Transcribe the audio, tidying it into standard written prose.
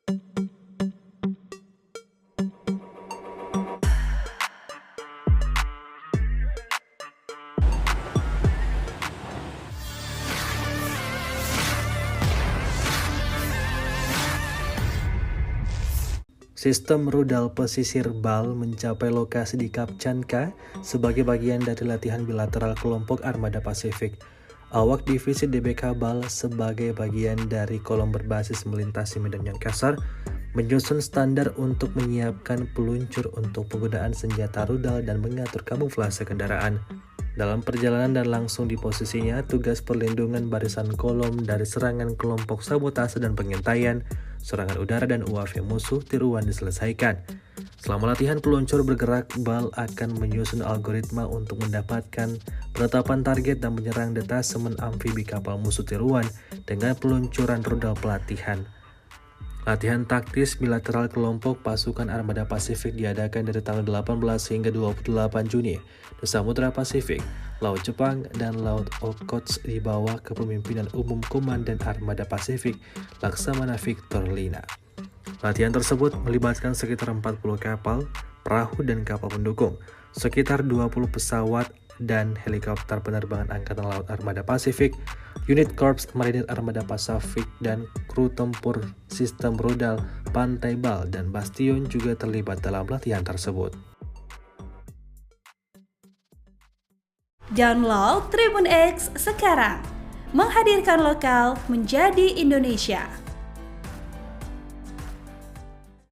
Sistem rudal pesisir BAL mencapai lokasi di Kap Chanka sebagai bagian dari latihan bilateral kelompok Armada Pasifik. Awak divisi DBK BAL sebagai bagian dari kolom berbasis melintasi medan yang kasar, menyusun standar untuk menyiapkan peluncur untuk penggunaan senjata rudal dan mengatur kamuflase kendaraan. Dalam perjalanan dan langsung di posisinya, tugas perlindungan barisan kolom dari serangan kelompok sabotase dan pengintaian, serangan udara dan UAV musuh tiruan diselesaikan. Selama latihan peluncur bergerak, BAL akan menyusun algoritma untuk mendapatkan penetapan target dan menyerang detasemen amfibi kapal musuh tiruan dengan peluncuran rudal pelatihan. Latihan taktis bilateral kelompok pasukan Armada Pasifik diadakan dari tanggal 18 hingga 28 Juni di Samudra Pasifik, Laut Jepang, dan Laut Okhotsk di bawah kepemimpinan Umum Komandan Armada Pasifik Laksamana Victor Lina. Latihan tersebut melibatkan sekitar 40 kapal, perahu, dan kapal pendukung, sekitar 20 pesawat dan helikopter penerbangan Angkatan Laut Armada Pasifik, unit Korps Marinir Armada Pasifik, dan kru tempur sistem rudal pantai BAL dan Bastion juga terlibat dalam latihan tersebut. Download Tribun X sekarang, menghadirkan lokal menjadi Indonesia.